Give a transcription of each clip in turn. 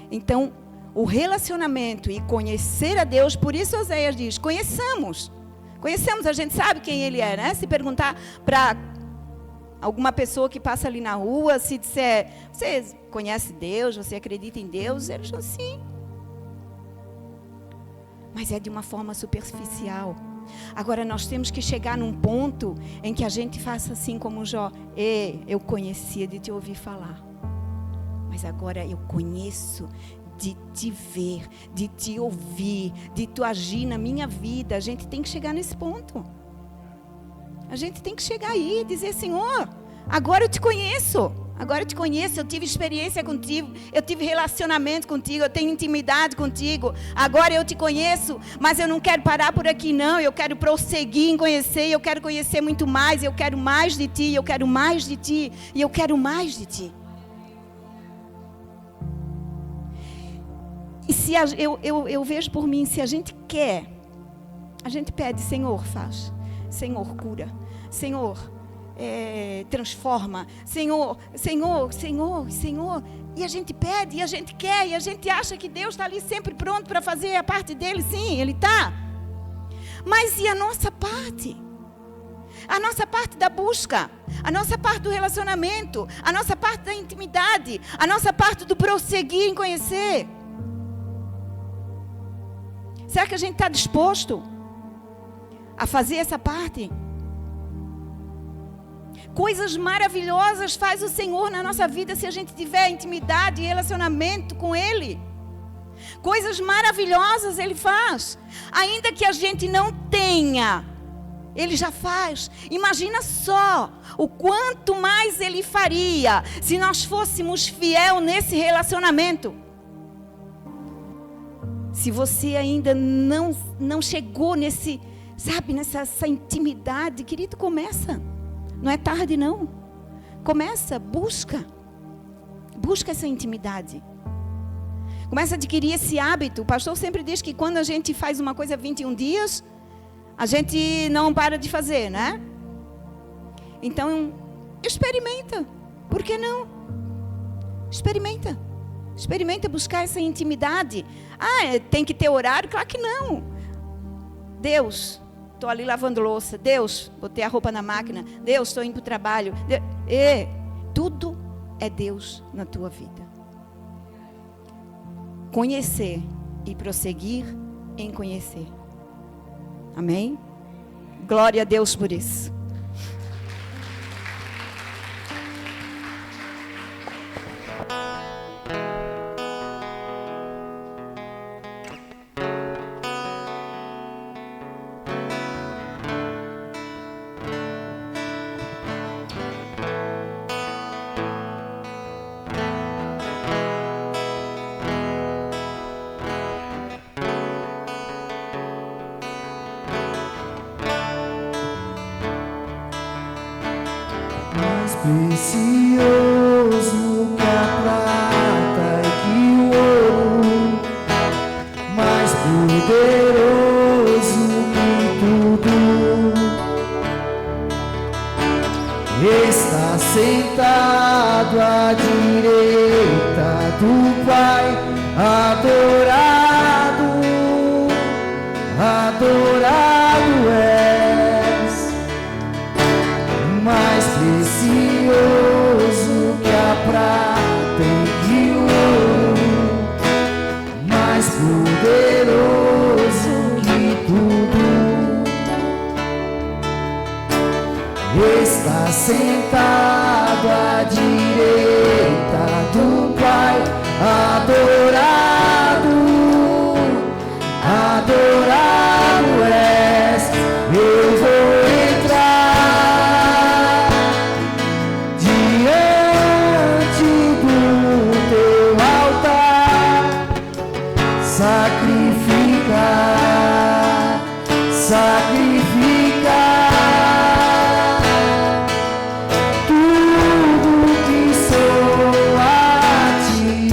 Então, o relacionamento e conhecer a Deus, por isso Oséias diz, conheçamos, a gente sabe quem Ele é, né? Se perguntar para alguma pessoa que passa ali na rua, se disser, você conhece Deus, você acredita em Deus? Eles dizem sim. Mas é de uma forma superficial. Agora nós temos que chegar num ponto em que a gente faça assim como Jó. Eu conhecia de te ouvir falar, mas agora eu conheço de te ver, de te ouvir, de tu agir na minha vida. A gente tem que chegar nesse ponto. A gente tem que chegar aí e dizer, Senhor, agora eu te conheço. Agora eu te conheço, eu tive experiência contigo, eu tive relacionamento contigo, eu tenho intimidade contigo. Agora eu te conheço, mas eu não quero parar por aqui não. Eu quero prosseguir em conhecer, eu quero conhecer muito mais. Eu quero mais de ti, eu quero mais de ti, e eu quero mais de ti. E se eu vejo por mim, se a gente quer, a gente pede, Senhor, faz. Senhor, cura. Senhor, transforma. Senhor. E a gente pede, e a gente quer, e a gente acha que Deus está ali sempre pronto para fazer a parte dele. Sim, Ele está. Mas e a nossa parte? A nossa parte da busca, a nossa parte do relacionamento, a nossa parte da intimidade, a nossa parte do prosseguir em conhecer. Será que a gente está disposto a fazer essa parte? Coisas maravilhosas faz o Senhor na nossa vida se a gente tiver intimidade e relacionamento com Ele. Coisas maravilhosas Ele faz. Ainda que a gente não tenha, Ele já faz. Imagina só o quanto mais Ele faria se nós fôssemos fiel nesse relacionamento. Se você ainda não chegou nessa intimidade, querido, começa. Não é tarde, não. Começa, busca essa intimidade. Começa a adquirir esse hábito. O pastor sempre diz que quando a gente faz uma coisa 21 dias, a gente não para de fazer, né? Então, experimenta. Por que não? Experimenta buscar essa intimidade. Tem que ter horário? Claro que não. Deus, estou ali lavando louça. Deus, botei a roupa na máquina. Deus, estou indo para o trabalho. Tudo é Deus na tua vida. Conhecer e prosseguir em conhecer. Amém? Glória a Deus por isso. Precioso que a prata e que o ouro, mais poderoso que tudo, está sentado à direita do Pai, adorado és, mais precioso que a prata e que o ouro, mais poderoso que tudo, está sentado à direita do Pai, adorado és. Eu vou entrar diante do teu altar, sacrificar tudo que sou a ti,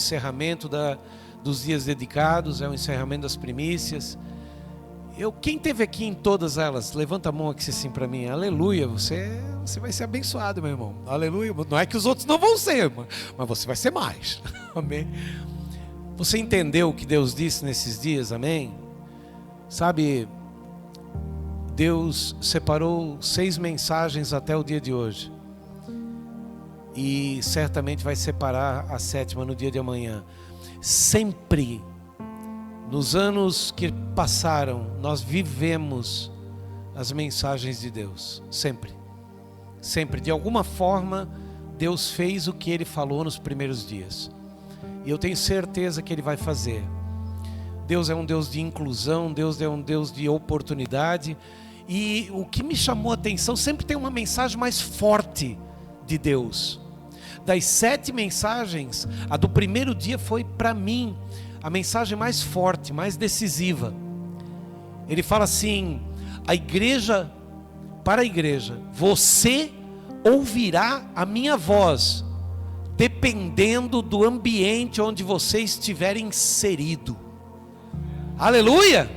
Encerramento dos dias dedicados, é o encerramento das primícias. Quem esteve aqui em todas elas, levanta a mão aqui assim para mim. Aleluia, você vai ser abençoado, meu irmão. Aleluia, não é que os outros não vão ser, mas você vai ser mais. Amém. Você entendeu o que Deus disse nesses dias, amém? Sabe, Deus separou 6 mensagens até o dia de hoje. E certamente vai separar a 7ª no dia de amanhã. Sempre, nos anos que passaram, nós vivemos as mensagens de Deus. Sempre. Sempre. De alguma forma, Deus fez o que Ele falou nos primeiros dias. E eu tenho certeza que Ele vai fazer. Deus é um Deus de inclusão, Deus é um Deus de oportunidade. E o que me chamou a atenção, sempre tem uma mensagem mais forte de Deus. Das 7 mensagens, a do primeiro dia foi para mim a mensagem mais forte, mais decisiva. Ele fala assim: para a igreja, você ouvirá a minha voz, dependendo do ambiente onde você estiver inserido. Aleluia!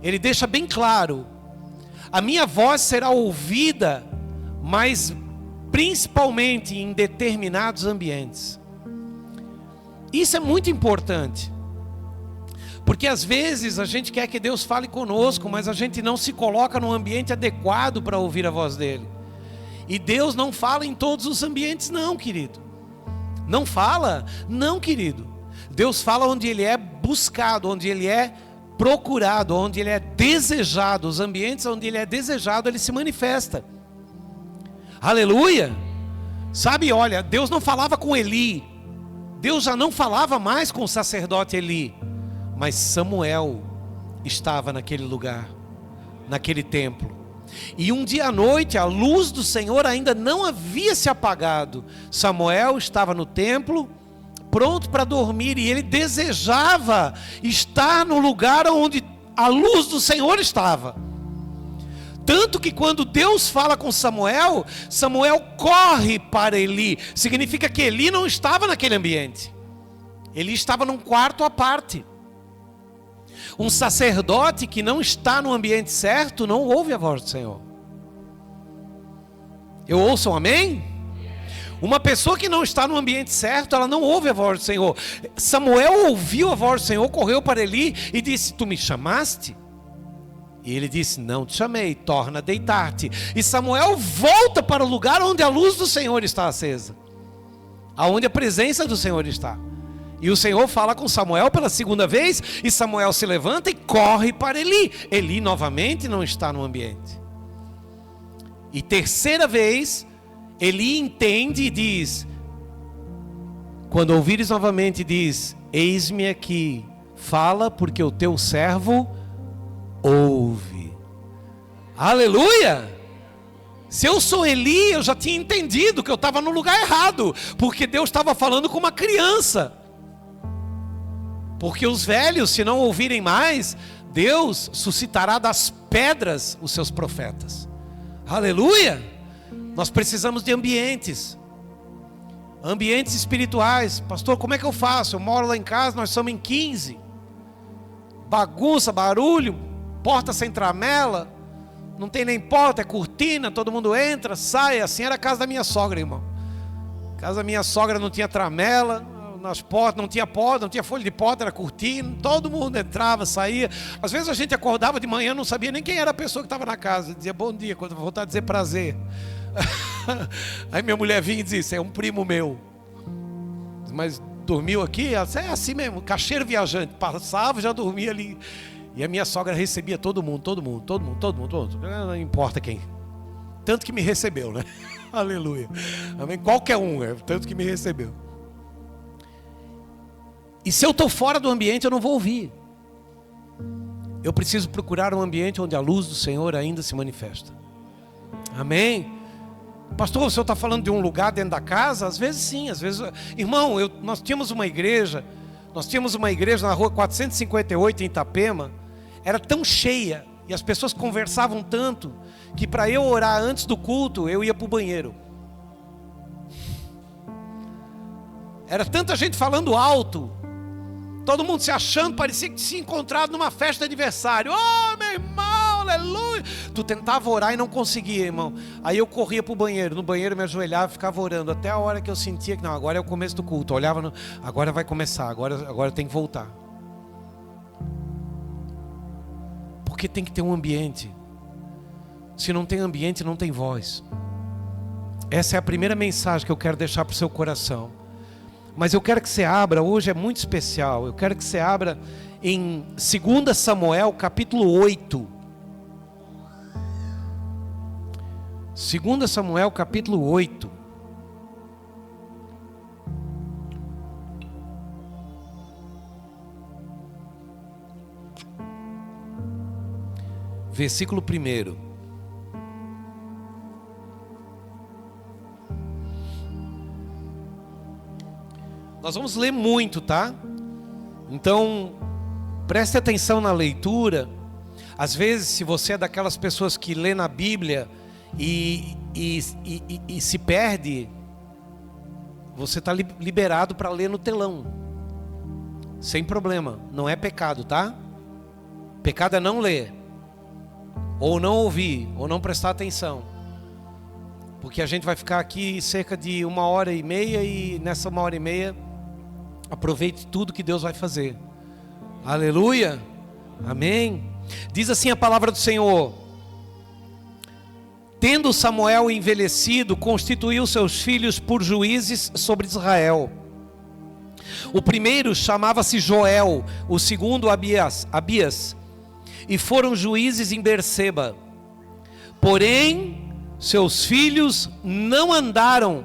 Ele deixa bem claro: a minha voz será ouvida, mas principalmente em determinados ambientes. Isso é muito importante, porque às vezes a gente quer que Deus fale conosco, mas a gente não se coloca no ambiente adequado para ouvir a voz dele. E Deus não fala em todos os ambientes não, querido. Não fala? Não, querido. Deus fala onde Ele é buscado, onde Ele é procurado, onde Ele é desejado. Os ambientes onde Ele é desejado, Ele se manifesta. Aleluia! Sabe, olha, Deus não falava com Eli. Deus já não falava mais com o sacerdote Eli. Mas Samuel estava naquele lugar, naquele templo. E um dia à noite, a luz do Senhor ainda não havia se apagado. Samuel estava no templo, pronto para dormir. E ele desejava estar no lugar onde a luz do Senhor estava. Tanto que quando Deus fala com Samuel, Samuel corre para Eli. Significa que Eli não estava naquele ambiente. Eli estava num quarto à parte. Um sacerdote que não está no ambiente certo não ouve a voz do Senhor. Eu ouço um amém? Uma pessoa que não está no ambiente certo, ela não ouve a voz do Senhor. Samuel ouviu a voz do Senhor, correu para Eli e disse: tu me chamaste? E ele disse: não te chamei, torna a deitar-te. E Samuel volta para o lugar onde a luz do Senhor está acesa, aonde a presença do Senhor está. E o Senhor fala com Samuel pela segunda vez, e Samuel se levanta e corre para Eli. Eli novamente não está no ambiente. E terceira vez, Eli entende e diz: quando ouvires novamente, diz: eis-me aqui, fala, porque o teu servo ouve. Aleluia! Se eu sou Eli, eu já tinha entendido que eu estava no lugar errado, porque Deus estava falando com uma criança. Porque os velhos, se não ouvirem mais, Deus suscitará das pedras os seus profetas. Aleluia! Nós precisamos de ambientes espirituais. Pastor, como é que eu faço? Eu moro lá em casa, nós somos em 15. Bagunça, barulho, porta sem tramela, não tem nem porta, é cortina, todo mundo entra, sai. Assim era a casa da minha sogra, irmão. A casa da minha sogra não tinha tramela, nas portas não tinha porta, não tinha folha de porta, era cortina, todo mundo entrava, saía. Às vezes a gente acordava de manhã, não sabia nem quem era a pessoa que estava na casa, dizia bom dia, quando voltar a dizer prazer. Aí minha mulher vinha e disse: é um primo meu. Mas dormiu aqui? Ela disse: é assim mesmo, caixeiro viajante. Passava, já dormia ali. E a minha sogra recebia todo mundo. Não importa quem. Tanto que me recebeu, né? Aleluia. Amém? Qualquer um, tanto que me recebeu. E se eu estou fora do ambiente, eu não vou ouvir. Eu preciso procurar um ambiente onde a luz do Senhor ainda se manifesta. Amém? Pastor, o senhor está falando de um lugar dentro da casa? Às vezes sim, às vezes... Irmão, nós tínhamos uma igreja na rua 458 em Itapema. Era tão cheia e as pessoas conversavam tanto que para eu orar antes do culto, eu ia para o banheiro. Era tanta gente falando alto, todo mundo se achando, parecia que tinha encontrado numa festa de aniversário. Oh, meu irmão, aleluia. Tu tentava orar e não conseguia, irmão. Aí eu corria para o banheiro, no banheiro me ajoelhava e ficava orando, até a hora que eu sentia que não, agora é o começo do culto. Eu olhava, agora vai começar, agora tem que voltar. Porque tem que ter um ambiente. Se não tem ambiente, não tem voz. Essa é a primeira mensagem que eu quero deixar para o seu coração. Mas eu quero que você abra, hoje é muito especial, eu quero que você abra em 2 Samuel capítulo 8. 2 Samuel capítulo 8. Versículo 1. Nós vamos ler muito, tá? Então, preste atenção na leitura. Às vezes, se você é daquelas pessoas que lê na Bíblia e se perde, você está liberado para ler no telão. Sem problema, não é pecado, tá? Pecado é não ler, ou não ouvir, ou não prestar atenção. Porque a gente vai ficar aqui cerca de 1h30 e nessa 1h30... aproveite tudo que Deus vai fazer. Aleluia. Amém. Diz assim a palavra do Senhor: tendo Samuel envelhecido, constituiu seus filhos por juízes sobre Israel. O primeiro chamava-se Joel, o segundo Abias, e foram juízes em Berseba. Porém, seus filhos não andaram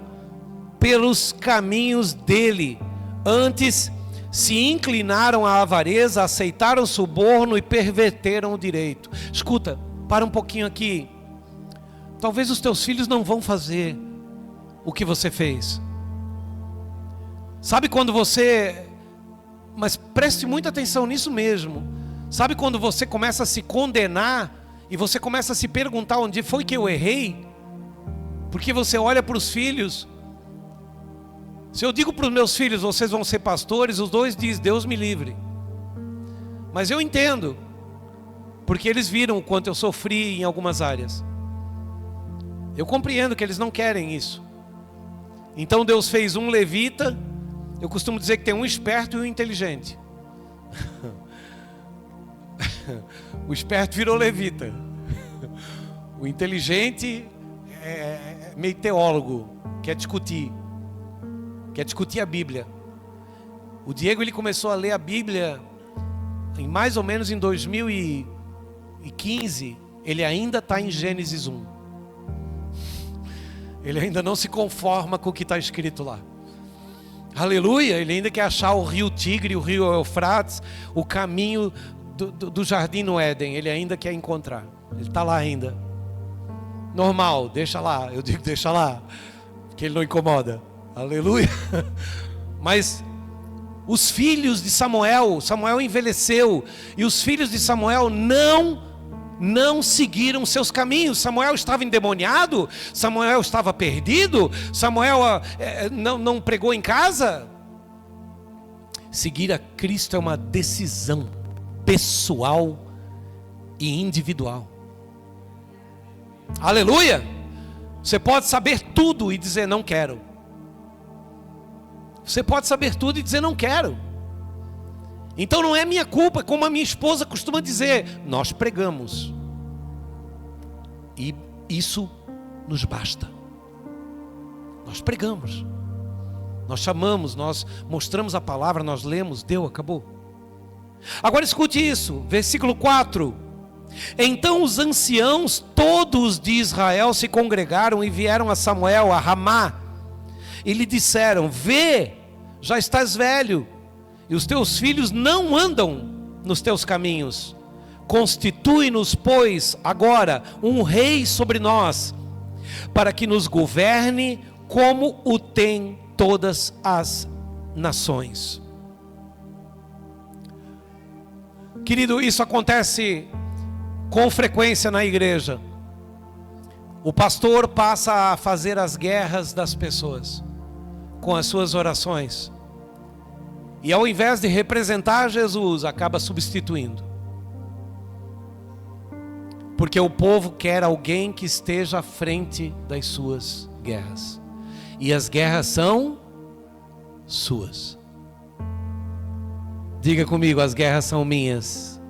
pelos caminhos dele. Antes se inclinaram à avareza, aceitaram o suborno e perverteram o direito. Escuta, para um pouquinho aqui. Talvez os teus filhos não vão fazer o que você fez. Sabe quando você... Mas preste muita atenção nisso mesmo. Sabe quando você começa a se condenar e você começa a se perguntar onde foi que eu errei? Porque você olha para os filhos... Se eu digo para os meus filhos, vocês vão ser pastores, os dois dizem, Deus me livre. Mas eu entendo, porque eles viram o quanto eu sofri em algumas áreas. Eu compreendo que eles não querem isso. Então Deus fez um levita. Eu costumo dizer que tem um esperto e um inteligente. O esperto virou levita. O inteligente é meio teólogo, quer discutir a Bíblia. O Diego, ele começou a ler a Bíblia mais ou menos em 2015. Ele ainda está em Gênesis 1. Ele ainda não se conforma com o que está escrito lá. Aleluia! Ele ainda quer achar o rio Tigre, o rio Eufrates, o caminho do jardim no Éden. Ele ainda quer encontrar. Ele está lá ainda. Normal, deixa lá. Eu digo deixa lá, que ele não incomoda. Aleluia! Mas os filhos de Samuel envelheceu, e os filhos de Samuel não seguiram seus caminhos. Samuel estava endemoniado, Samuel estava perdido, Samuel não pregou em casa. Seguir a Cristo é uma decisão pessoal e individual. Aleluia! Você pode saber tudo e dizer não quero. Você pode saber tudo e dizer não quero. Então não é minha culpa, como a minha esposa costuma dizer, nós pregamos. E isso nos basta. Nós pregamos. Nós chamamos, nós mostramos a palavra, nós lemos, deu, acabou. Agora escute isso, versículo 4. Então os anciãos todos de Israel se congregaram e vieram a Samuel, a Ramá, e lhe disseram: vê, já estás velho, e os teus filhos não andam nos teus caminhos. Constitui-nos, pois, agora um rei sobre nós, para que nos governe como o tem todas as nações. Querido, isso acontece com frequência na igreja. O pastor passa a fazer as guerras das pessoas com as suas orações, e ao invés de representar Jesus, acaba substituindo, porque o povo quer alguém que esteja à frente das suas guerras, e as guerras são suas. Diga comigo: as guerras são minhas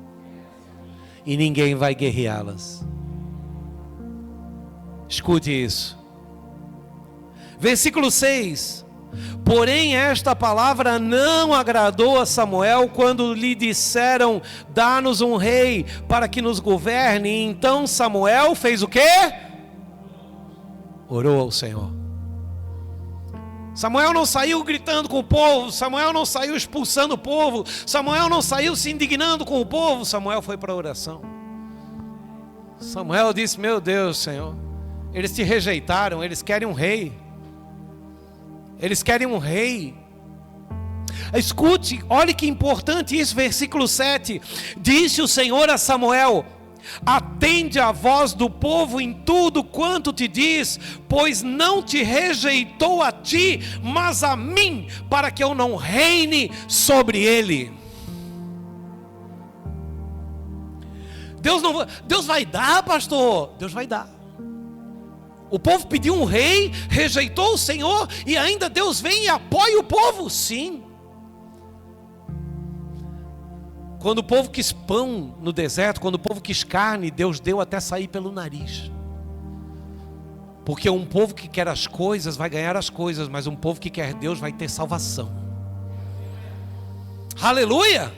e ninguém vai guerreá-las. Escute isso. Versículo 6. Porém esta palavra não agradou a Samuel quando lhe disseram: dá-nos um rei para que nos governe. E então Samuel fez o quê? Orou ao Senhor. Samuel não saiu gritando com o povo, Samuel não saiu expulsando o povo, Samuel não saiu se indignando com o povo. Samuel foi para a oração. Samuel disse: meu Deus, Senhor, eles te rejeitaram, eles querem um rei. Eles querem um rei. Escute, olhe que importante isso, versículo 7. Disse o Senhor a Samuel: atende a voz do povo em tudo quanto te diz, pois não te rejeitou a ti, mas a mim, para que eu não reine sobre ele. Deus vai dar, pastor? Deus vai dar. O povo pediu um rei, rejeitou o Senhor, e ainda Deus vem e apoia o povo? Sim. Quando o povo quis pão no deserto, quando o povo quis carne, Deus deu até sair pelo nariz. Porque um povo que quer as coisas vai ganhar as coisas, mas um povo que quer Deus vai ter salvação. Aleluia!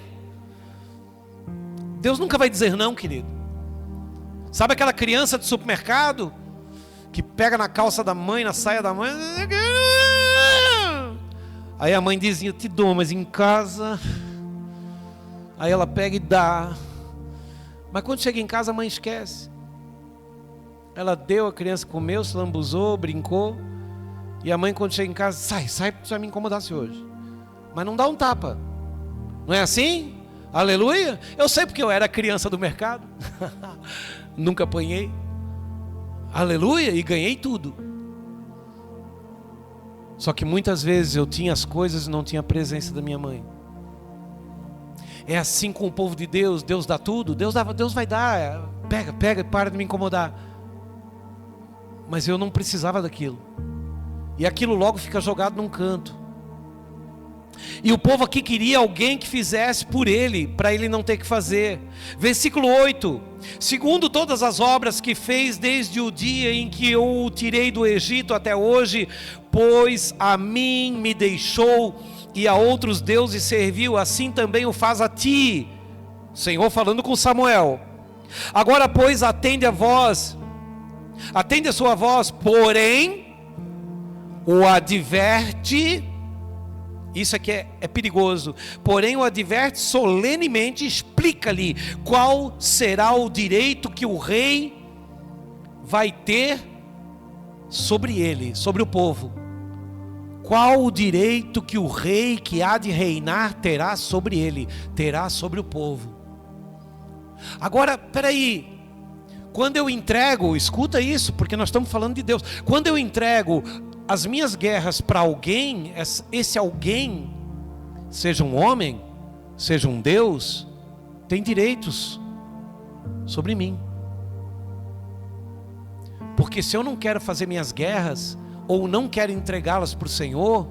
Deus nunca vai dizer não, querido. Sabe aquela criança de supermercado que pega na calça da mãe, na saia da mãe? Aí a mãe dizia: eu te dou, mas em casa... Aí ela pega e dá. Mas quando chega em casa, a mãe esquece. Ela deu, a criança comeu, se lambuzou, brincou. E a mãe, quando chega em casa: sai, você vai me incomodar hoje. Mas não dá um tapa. Não é assim? Aleluia. Eu sei porque eu era criança do mercado. Nunca apanhei. Aleluia. E ganhei tudo. Só que muitas vezes eu tinha as coisas e não tinha a presença da minha mãe. É assim com o povo de Deus. Deus dá tudo, Deus vai dar. Pega e para de me incomodar. Mas eu não precisava daquilo. E aquilo logo fica jogado num canto. E o povo aqui queria alguém que fizesse por ele, para ele não ter que fazer. Versículo 8: segundo todas as obras que fez desde o dia em que eu o tirei do Egito até hoje, pois a mim me deixou e a outros deuses serviu, assim também o faz a ti. O Senhor falando com Samuel. Agora, pois, atende a sua voz, porém o adverte. Isso aqui é perigoso. Porém o adverte solenemente, explica-lhe qual será o direito que o rei vai ter sobre ele, sobre o povo. Qual o direito que o rei que há de reinar terá sobre ele, terá sobre o povo. Agora, peraí, quando eu entrego, escuta isso, porque nós estamos falando de Deus. Quando eu entrego as minhas guerras para alguém, esse alguém, seja um homem, seja um Deus, tem direitos sobre mim. Porque se eu não quero fazer minhas guerras, ou não quero entregá-las para o Senhor,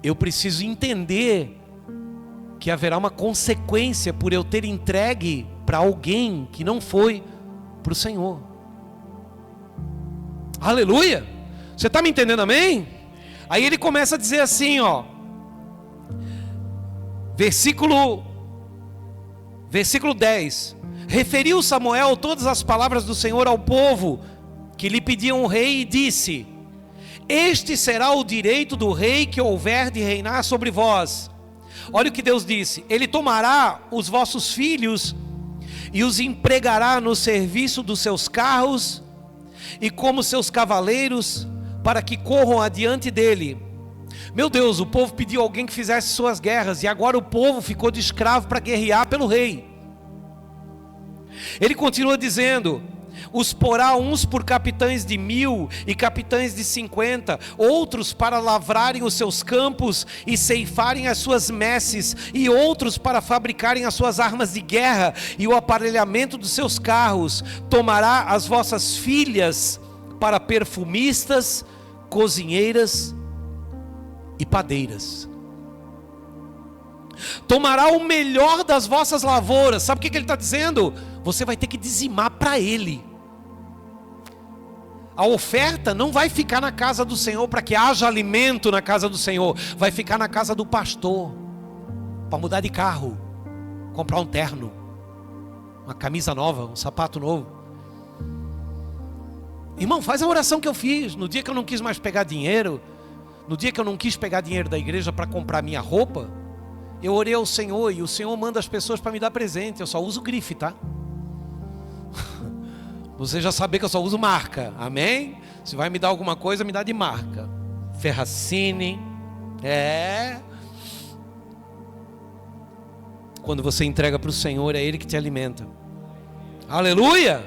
eu preciso entender que haverá uma consequência por eu ter entregue para alguém que não foi para o Senhor. Aleluia! Você está me entendendo, amém? Aí ele começa a dizer assim, ó, versículo 10: referiu Samuel todas as palavras do Senhor ao povo que lhe pediam um rei, e disse: este será o direito do rei que houver de reinar sobre vós. Olha o que Deus disse: ele tomará os vossos filhos e os empregará no serviço dos seus carros e como seus cavaleiros, para que corram adiante dele. Meu Deus, o povo pediu alguém que fizesse suas guerras, e agora o povo ficou de escravo para guerrear pelo rei. Ele continua dizendo: os porá uns por capitães de 1000 e capitães de 50, outros para lavrarem os seus campos e ceifarem as suas messes, e outros para fabricarem as suas armas de guerra e o aparelhamento dos seus carros. Tomará as vossas filhas para perfumistas, cozinheiras e padeiras. Tomará o melhor das vossas lavouras. Sabe o que ele está dizendo? Você vai ter que dizimar para ele. A oferta não vai ficar na casa do Senhor para que haja alimento na casa do Senhor. Vai ficar na casa do pastor, para mudar de carro, comprar um terno, uma camisa nova, um sapato novo. Irmão, faz a oração que eu fiz no dia que eu não quis mais pegar dinheiro. No dia que eu não quis pegar dinheiro da igreja para comprar minha roupa, eu orei ao Senhor, e o Senhor manda as pessoas para me dar presente. Eu só uso grife, tá? Você já sabe que eu só uso marca, amém? Se vai me dar alguma coisa, me dá de marca. Ferracini, Quando você entrega para o Senhor, é Ele que te alimenta. Aleluia!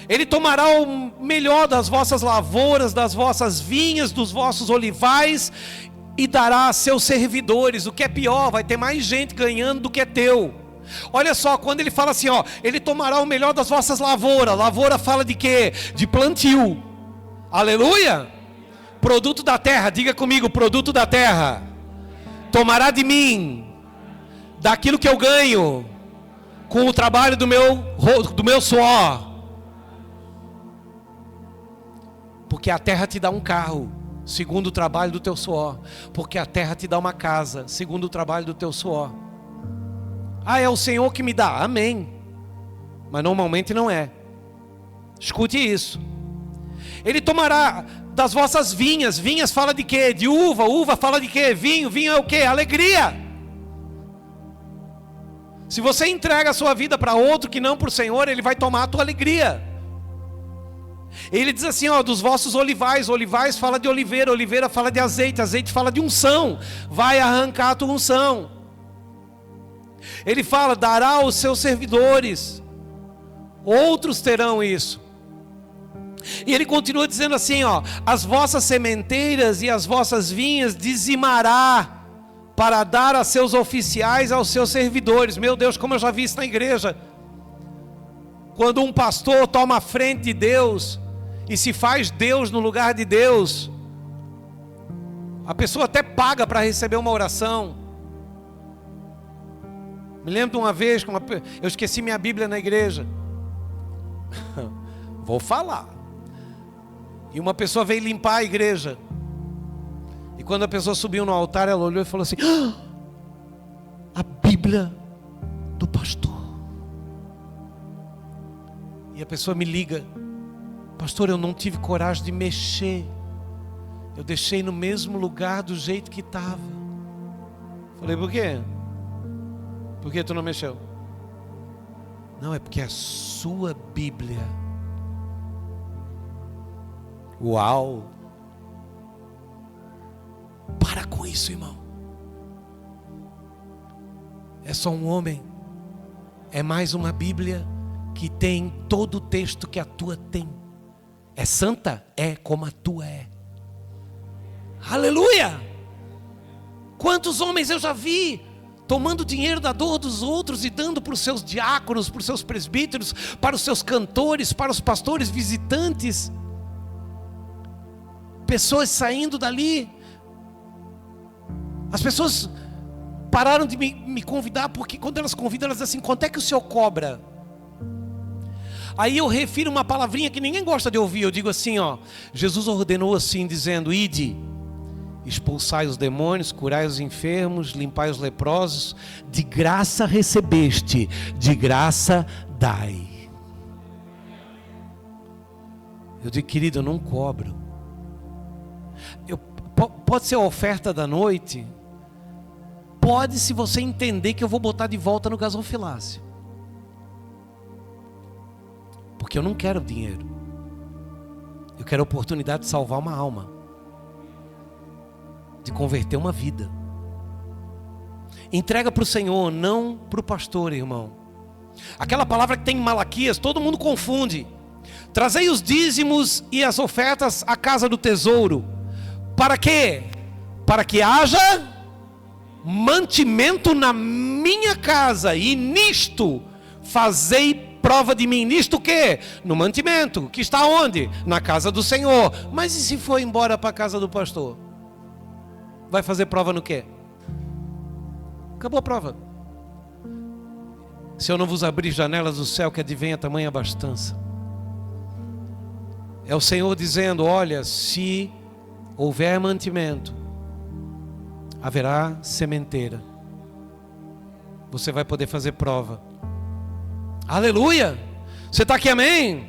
Ele tomará o melhor das vossas lavouras, das vossas vinhas, dos vossos olivais, e dará a seus servidores. O que é pior, vai ter mais gente ganhando do que é teu. Olha só, quando ele fala assim, ó, ele tomará o melhor das vossas lavouras. Lavoura fala de quê? De plantio. Aleluia! Produto da terra, diga comigo, produto da terra. Tomará de mim, daquilo que eu ganho, com o trabalho do meu suor. Porque a terra te dá um carro, segundo o trabalho do teu suor. Porque a terra te dá uma casa, segundo o trabalho do teu suor. Ah, é o Senhor que me dá, amém. Mas normalmente não é. Escute isso. Ele tomará das vossas vinhas. Vinhas fala de quê? De uva. Uva fala de quê? Vinho. Vinho é o quê? Alegria. Se você entrega a sua vida para outro que não para o Senhor, Ele vai tomar a tua alegria. Ele diz assim, ó, dos vossos olivais. Olivais fala de oliveira. Oliveira fala de azeite. Azeite fala de unção. Vai arrancar a tua unção. Ele fala, dará aos seus servidores. Outros terão isso. E ele continua dizendo assim, ó, as vossas sementeiras e as vossas vinhas dizimará, para dar a seus oficiais, aos seus servidores. Meu Deus, como eu já vi isso na igreja. Quando um pastor toma a frente de Deus e se faz Deus no lugar de Deus, A pessoa até paga para receber uma oração. Me lembro de uma vez que eu esqueci minha Bíblia na igreja. Vou falar. E uma pessoa veio limpar a igreja. E quando a pessoa subiu no altar, ela olhou e falou assim: a Bíblia do pastor. E a pessoa me liga: pastor, eu não tive coragem de mexer. Eu deixei no mesmo lugar do jeito que estava. Falei: por quê? Por que tu não mexeu? Não, é porque é a sua Bíblia. Uau! Para com isso, irmão. É só um homem. É mais uma Bíblia que tem todo o texto que a tua tem. É santa? É como a tua é. Aleluia! Quantos homens eu já vi tomando dinheiro da dor dos outros e dando para os seus diáconos, para os seus presbíteros, para os seus cantores, para os pastores visitantes. Pessoas saindo dali. As pessoas pararam de me convidar, porque quando elas convidam, elas dizem assim: quanto é que o senhor cobra? Aí eu refiro uma palavrinha que ninguém gosta de ouvir. Eu digo assim, ó: Jesus ordenou assim, dizendo: ide, expulsai os demônios, curai os enfermos, limpai os leprosos, de graça recebeste, de graça dai. Eu digo: querido, eu não cobro. Pode ser a oferta da noite, pode, se você entender que eu vou botar de volta no gasofilácio, porque eu não quero dinheiro, eu quero a oportunidade de salvar uma alma, de converter uma vida. Entrega para o Senhor, não para o pastor, irmão. Aquela palavra que tem em Malaquias, todo mundo confunde: trazei os dízimos e as ofertas à casa do tesouro. Para quê? Para que haja mantimento na minha casa, e nisto fazei prova de mim. Nisto o quê? No mantimento, que está onde? Na casa do Senhor. Mas e se for embora para a casa do pastor? Vai fazer prova no quê? Acabou a prova. Se eu não vos abrir janelas do céu, que advenha tamanha abastança. É o Senhor dizendo: olha, se houver mantimento, haverá sementeira. Você vai poder fazer prova. Aleluia! Você está aqui, amém?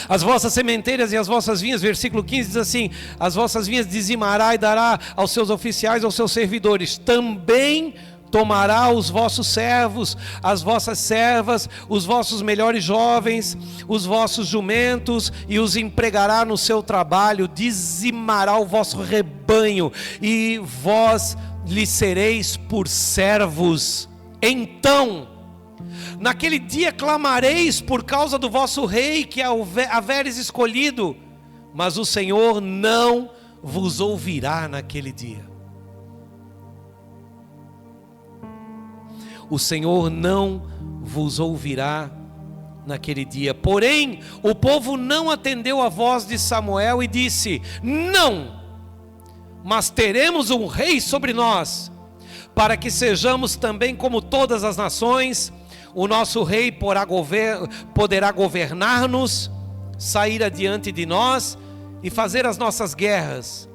As vossas sementeiras e as vossas vinhas, versículo 15 diz assim: as vossas vinhas dizimará e dará aos seus oficiais, aos seus servidores. Também tomará os vossos servos, as vossas servas, os vossos melhores jovens, os vossos jumentos, e os empregará no seu trabalho. Dizimará o vosso rebanho, e vós lhe sereis por servos. Então, naquele dia clamareis por causa do vosso rei, que haveres escolhido, mas o Senhor não vos ouvirá naquele dia. O Senhor não vos ouvirá naquele dia. Porém, o povo não atendeu a voz de Samuel e disse: não, mas teremos um rei sobre nós, para que sejamos também como todas as nações. O nosso rei poderá governar-nos, sair adiante de nós e fazer as nossas guerras.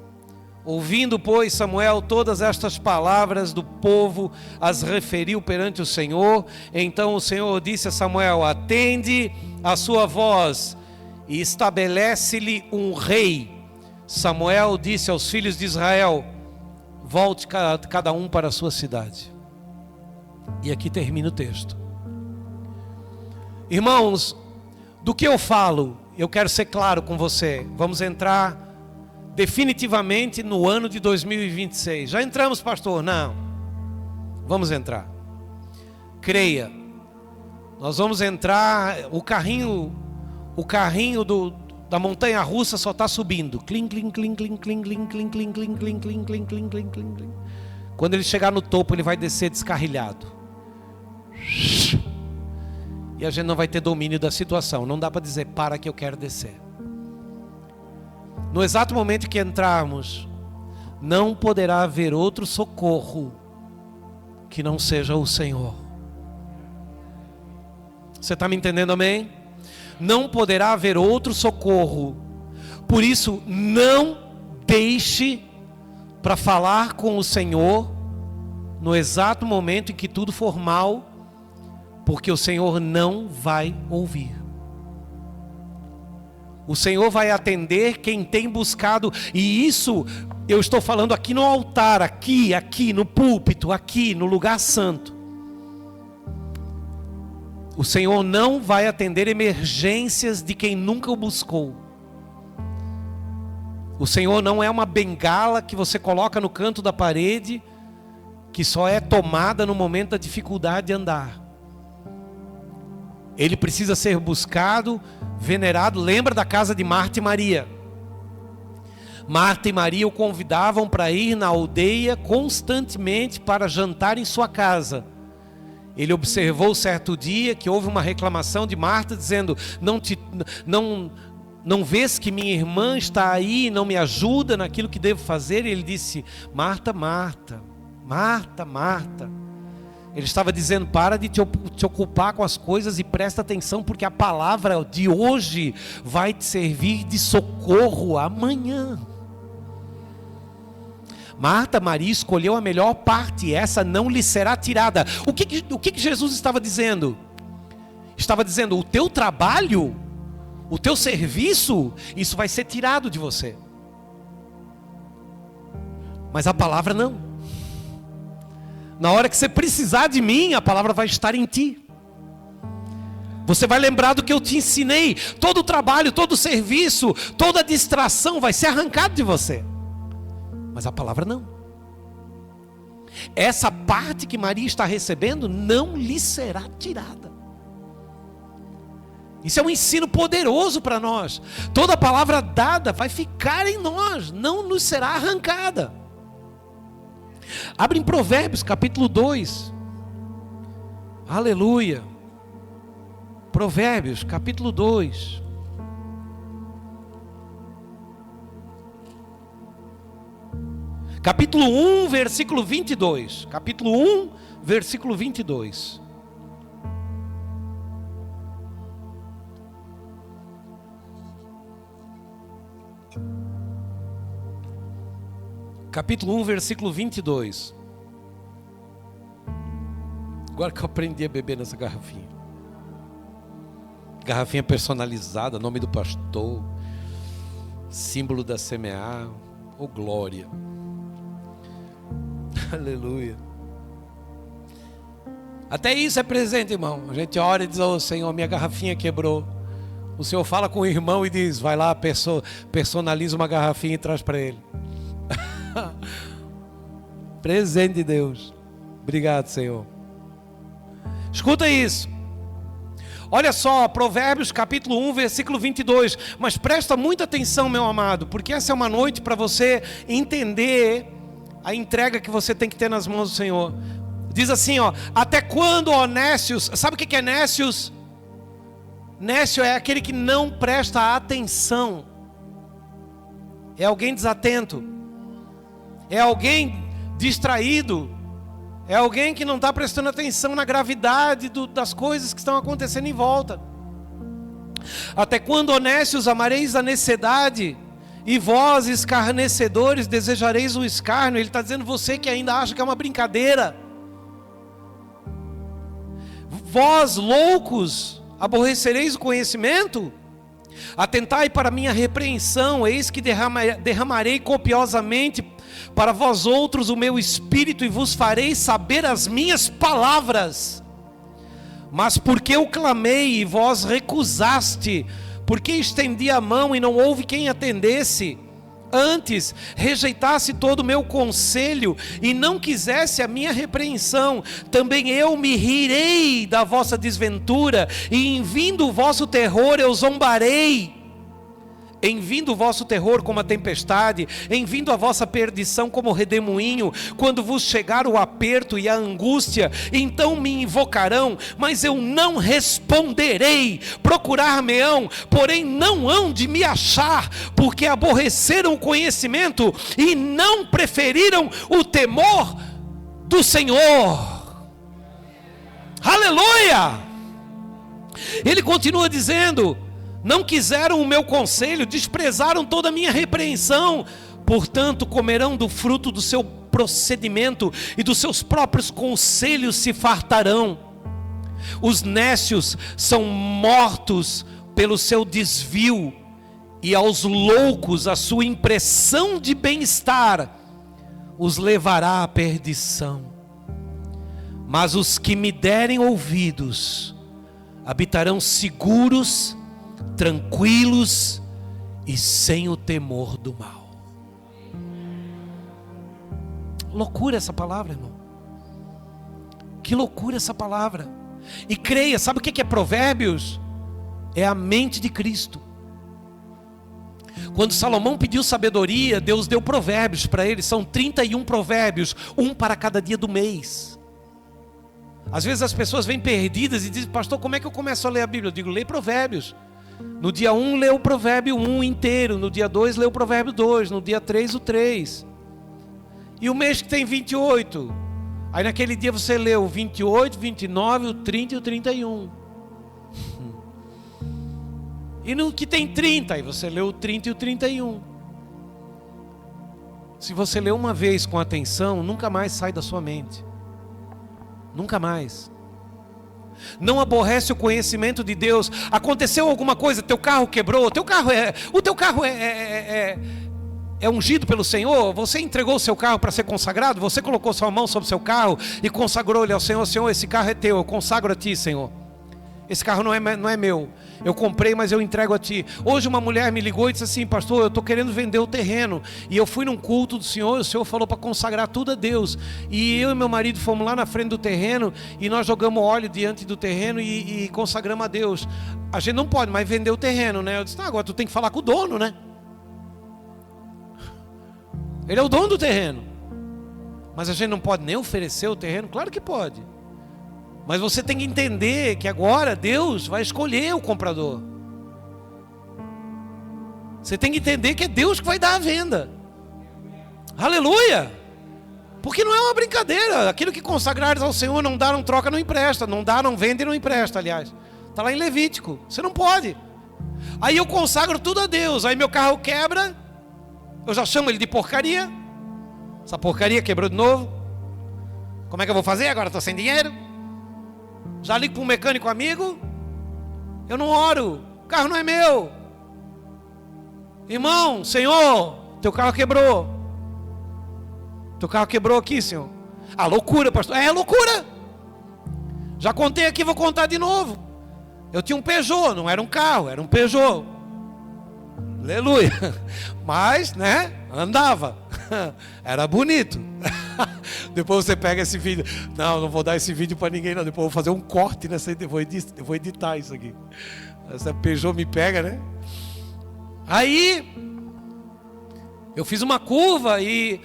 Ouvindo, pois, Samuel todas estas palavras do povo, as referiu perante o Senhor. Então o Senhor disse a Samuel: atende a sua voz e estabelece-lhe um rei. Samuel disse aos filhos de Israel: volte cada um para a sua cidade. E aqui termina o texto. Irmãos, do que eu falo, eu quero ser claro com você. Vamos entrar definitivamente no ano de 2026. Já entramos, pastor? Não. Vamos entrar. Creia. Nós vamos entrar. O carrinho da montanha russa só está subindo. Clim, clim, clim, clim, clim, clim, clim, clim, clim, clim, clim, clim, clim, clim, clim, clim. Quando ele chegar no topo, ele vai descer descarrilhado. E a gente não vai ter domínio da situação. Não dá para dizer: para que eu quero descer. No exato momento que entrarmos não poderá haver outro socorro que não seja o Senhor. Você está me entendendo, amém? Não poderá haver outro socorro. Por isso, não deixe para falar com o Senhor no exato momento em que tudo for mal, porque o Senhor não vai ouvir. O Senhor vai atender quem tem buscado, e isso eu estou falando aqui no altar, aqui no púlpito, aqui no lugar santo. O Senhor não vai atender emergências de quem nunca o buscou. O Senhor não é uma bengala que você coloca no canto da parede, que só é tomada no momento da dificuldade de andar. Ele precisa ser buscado, venerado. Lembra da casa de Marta e Maria? Marta e Maria o convidavam para ir na aldeia constantemente para jantar em sua casa. Ele observou certo dia que houve uma reclamação de Marta dizendo: não vês que minha irmã está aí e não me ajuda naquilo que devo fazer? E ele disse: Marta, Marta, Marta, Marta. Ele estava dizendo: para de te ocupar com as coisas e presta atenção, porque a palavra de hoje vai te servir de socorro amanhã. Marta, Maria escolheu a melhor parte, essa não lhe será tirada. O que Jesus estava dizendo? Estava dizendo: o teu trabalho, o teu serviço, isso vai ser tirado de você. Mas a palavra não. Na hora que você precisar de mim, a palavra vai estar em ti. Você vai lembrar do que eu te ensinei. Todo o trabalho, todo o serviço, toda a distração vai ser arrancado de você. Mas a palavra não. Essa parte que Maria está recebendo não lhe será tirada. Isso é um ensino poderoso para nós. Toda palavra dada vai ficar em nós, não nos será arrancada. Abre em Provérbios capítulo 2. Aleluia. Provérbios capítulo 2. Capítulo 1, versículo 22. Capítulo 1, versículo 22. Capítulo 1, versículo 22. Agora que eu aprendi a beber nessa garrafinha. Garrafinha personalizada, nome do pastor, símbolo da CMA, oh glória. Aleluia. Até isso é presente, irmão. A gente ora e diz: oh Senhor, minha garrafinha quebrou. O Senhor fala com o irmão e diz: vai lá, personaliza uma garrafinha e traz para ele. Presente de Deus. Obrigado, Senhor. Escuta isso. Olha só, Provérbios capítulo 1, versículo 22. Mas presta muita atenção, meu amado, porque essa é uma noite para você entender a entrega que você tem que ter nas mãos do Senhor. Diz assim, ó: até quando, ó nécios? Sabe o que é nécios? Nécio é aquele que não presta atenção. É alguém desatento. É alguém distraído. É alguém que não está prestando atenção na gravidade das coisas que estão acontecendo em volta. Até quando, honestos, amareis a necessidade, e vós, escarnecedores, desejareis o escárnio? Ele está dizendo: você que ainda acha que é uma brincadeira. Vós, loucos, aborrecereis o conhecimento? Atentai para a minha repreensão, eis que derramarei copiosamente para vós outros o meu espírito, e vos farei saber as minhas palavras. Mas porque eu clamei e vós recusaste, porque estendi a mão e não houve quem atendesse, antes rejeitasse todo o meu conselho e não quisesse a minha repreensão, também eu me rirei da vossa desventura, e em vindo o vosso terror eu zombarei. em vindo o vosso terror como a tempestade, em vindo a vossa perdição como redemoinho, quando vos chegar o aperto e a angústia, então me invocarão, mas eu não responderei. Procurar-me-ão, porém não hão de me achar, porque aborreceram o conhecimento e não preferiram o temor do Senhor. Aleluia! Ele continua dizendo: não quiseram o meu conselho, desprezaram toda a minha repreensão, portanto comerão do fruto do seu procedimento e dos seus próprios conselhos se fartarão. Os nécios são mortos pelo seu desvio, e aos loucos a sua impressão de bem-estar os levará à perdição. Mas os que me derem ouvidos habitarão seguros, tranquilos e sem o temor do mal. Loucura essa palavra, irmão. Que loucura essa palavra. E creia, sabe o que é Provérbios? É a mente de Cristo. Quando Salomão pediu sabedoria, Deus deu provérbios para ele. São 31 provérbios, um para cada dia do mês. Às vezes as pessoas vêm perdidas e dizem: pastor, como é que eu começo a ler a Bíblia? Eu digo: lê provérbios. No dia 1 lê o provérbio 1 inteiro, no dia 2 lê o provérbio 2, no dia 3 o 3. E o mês que tem 28, aí naquele dia você lê o 28, 29, o 30 e o 31. E no que tem 30, aí você lê o 30 e o 31. Se você lê uma vez com atenção, nunca mais sai da sua mente. Nunca mais. Não aborrece o conhecimento de Deus. Aconteceu alguma coisa, teu carro quebrou, o teu carro é ungido pelo Senhor. Você entregou o seu carro para ser consagrado, você colocou sua mão sobre o seu carro e consagrou-lhe ao Senhor: Senhor, esse carro é teu, eu consagro a ti, Senhor. Esse carro não é meu, eu comprei, mas eu entrego a ti. Hoje uma mulher me ligou e disse assim: pastor, eu estou querendo vender o terreno, e eu fui num culto do Senhor, e o Senhor falou para consagrar tudo a Deus, e eu e meu marido fomos lá na frente do terreno, e nós jogamos óleo diante do terreno e consagramos a Deus. A gente não pode mais vender o terreno, né? Eu disse: não, agora tu tem que falar com o dono, né? Ele é o dono do terreno. Mas a gente não pode nem oferecer o terreno? Claro que pode. Mas você tem que entender que agora Deus vai escolher o comprador. Você tem que entender que é Deus que vai dar a venda. Aleluia! Porque não é uma brincadeira. Aquilo que consagrares ao Senhor, não dá, não troca, não empresta. Não dá, não vende, não empresta, aliás. Está lá em Levítico. Você não pode. Aí eu consagro tudo a Deus. Aí meu carro quebra, eu já chamo ele de porcaria. Essa porcaria quebrou de novo. Como é que eu vou fazer? Agora estou sem dinheiro. Já ligo para um mecânico amigo. Eu não oro, o carro não é meu. Irmão, Senhor, teu carro quebrou. Teu carro quebrou aqui, Senhor. Ah, loucura, pastor. É loucura. Já contei aqui, vou contar de novo. Eu tinha um Peugeot, não era um carro, era um Peugeot. Aleluia. Mas, né, andava. Era bonito. Depois você pega esse vídeo. Não vou dar esse vídeo para ninguém não. Depois eu vou fazer um corte nessa. Vou editar isso aqui. Essa Peugeot me pega, né? Aí eu fiz uma curva e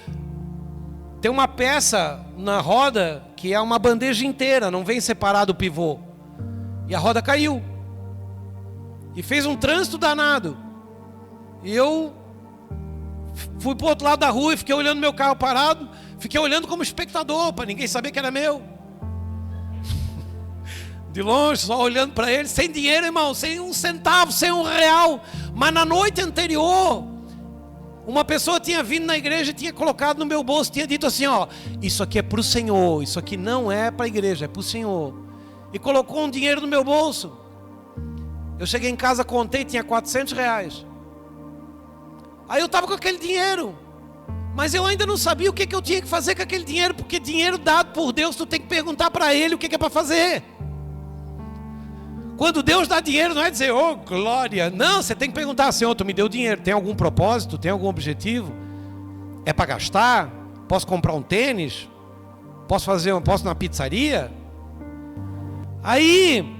tem uma peça na roda que é uma bandeja inteira, não vem separado o pivô. E a roda caiu. E fez um trânsito danado. E eu fui para o outro lado da rua e fiquei olhando meu carro parado. Fiquei olhando como espectador, para ninguém saber que era meu. De longe, só olhando para ele, sem dinheiro, irmão, sem um centavo, sem um real. Mas na noite anterior, uma pessoa tinha vindo na igreja e tinha colocado no meu bolso, tinha dito assim: ó, isso aqui é para o Senhor, isso aqui não é para a igreja, é para o Senhor. E colocou um dinheiro no meu bolso. Eu cheguei em casa, contei, tinha 400 reais. Aí eu estava com aquele dinheiro, mas eu ainda não sabia o que eu tinha que fazer com aquele dinheiro, porque dinheiro dado por Deus, tu tem que perguntar para Ele o que é para fazer. Quando Deus dá dinheiro, não é dizer, oh glória, não, você tem que perguntar: Senhor, tu me deu dinheiro, tem algum propósito, tem algum objetivo? É para gastar? Posso comprar um tênis? Posso ir na pizzaria? Aí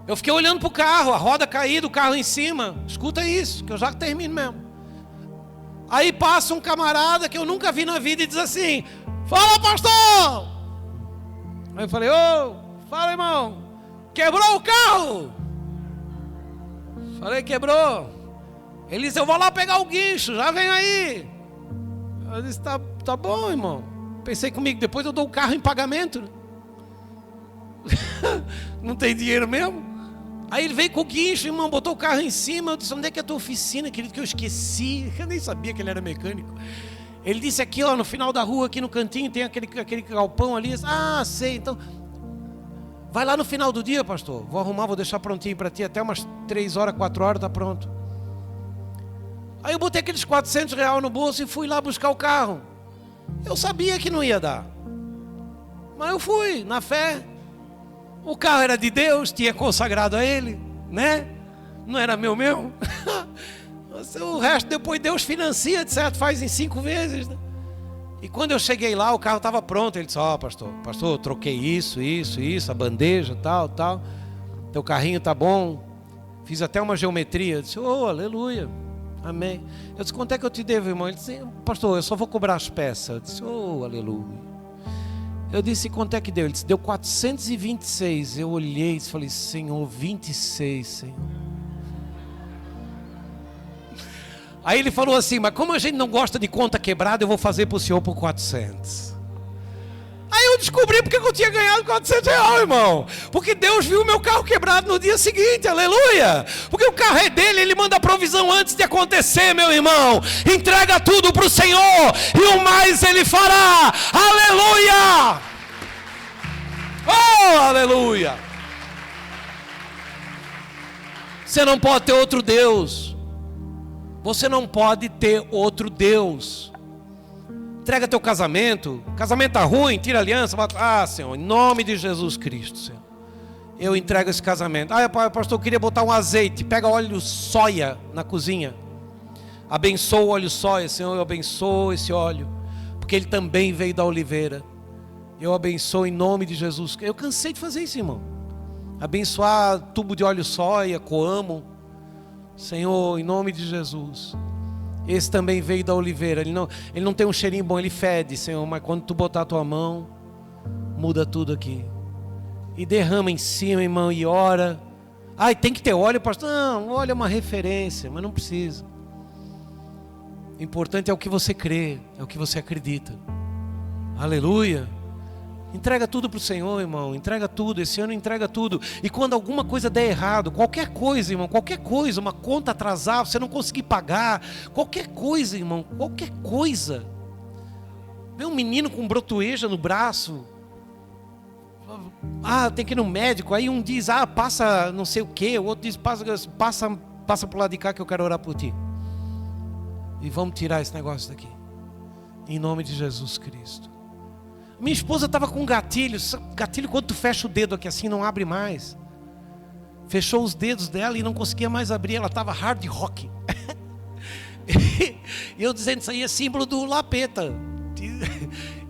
Eu fiquei olhando para o carro, a roda caída, o carro em cima. Escuta isso, que eu já termino mesmo. Aí passa um camarada que eu nunca vi na vida e diz assim: fala, pastor! Aí eu falei: ô, fala, irmão, quebrou o carro? Falei: quebrou. Ele disse: eu vou lá pegar o guincho, já vem aí. Eu disse: tá bom, irmão. Pensei comigo, depois eu dou o carro em pagamento. Não tem dinheiro mesmo? Aí ele veio com o guincho, irmão, botou o carro em cima. Eu disse: onde é que é a tua oficina, querido? Que eu esqueci. Eu nem sabia que ele era mecânico. Ele disse: aqui, ó, no final da rua, aqui no cantinho, tem aquele galpão ali. Ah, sei, então vai lá no final do dia, pastor. Vou arrumar, vou deixar prontinho para ti. Até umas 3 horas, 4 horas, tá pronto. Aí eu botei aqueles R$400 no bolso e fui lá buscar o carro. Eu sabia que não ia dar, mas eu fui, na fé. O carro era de Deus, tinha consagrado a Ele, né? Não era meu mesmo. O resto depois Deus financia, de certo, faz em 5 vezes, né? E quando eu cheguei lá, o carro estava pronto. Ele disse: ó, pastor, eu troquei isso, a bandeja, tal. Teu carrinho tá bom. Fiz até uma geometria. Eu disse: oh, aleluia, amém. Eu disse: quanto é que eu te devo, irmão? Ele disse: pastor, eu só vou cobrar as peças. Eu disse: oh, aleluia. Eu disse: quanto é que deu? Ele disse: deu 426. Eu olhei e falei: Senhor, 26, Senhor. Aí ele falou assim: mas como a gente não gosta de conta quebrada, eu vou fazer para o senhor por 400. Aí eu descobri porque eu tinha ganhado R$400, irmão. Porque Deus viu o meu carro quebrado no dia seguinte, aleluia. Porque o carro é dele, ele manda a provisão antes de acontecer, meu irmão. Entrega tudo para o Senhor e o mais Ele fará, aleluia. Oh, aleluia. Você não pode ter outro Deus. Você não pode ter outro Deus. Entrega teu casamento. Casamento está ruim, tira a aliança. Ah, Senhor, em nome de Jesus Cristo, Senhor, eu entrego esse casamento. Ah, pastor, eu queria botar um azeite. Pega óleo soia na cozinha. Abençoa o óleo soia, Senhor, eu abençoo esse óleo, porque ele também veio da oliveira. Eu abençoo em nome de Jesus. Eu cansei de fazer isso, irmão. Abençoar tubo de óleo soia, coamo. Senhor, em nome de Jesus. Esse também veio da oliveira. Ele não tem um cheirinho bom, ele fede, Senhor. Mas quando tu botar a tua mão, muda tudo aqui. E derrama em cima, irmão, e ora. Ai, tem que ter óleo, pastor? Não, óleo é uma referência, mas não precisa. O importante é o que você crê, é o que você acredita. Aleluia. Entrega tudo para o Senhor, irmão. Entrega tudo, esse ano entrega tudo. E quando alguma coisa der errado, qualquer coisa, irmão, qualquer coisa, uma conta atrasar, você não conseguir pagar, qualquer coisa, irmão, qualquer coisa. Vê um menino com brotoeja no braço. Ah, tem que ir no médico. Aí um diz: ah, passa não sei o que. O outro diz: passa pro lado de cá que eu quero orar por ti. E vamos tirar esse negócio daqui, em nome de Jesus Cristo. Minha esposa estava com um gatilho. Gatilho, quando tu fecha o dedo aqui assim, não abre mais. Fechou os dedos dela e não conseguia mais abrir. Ela estava hard rock. E eu dizendo: isso aí é símbolo do lapeta.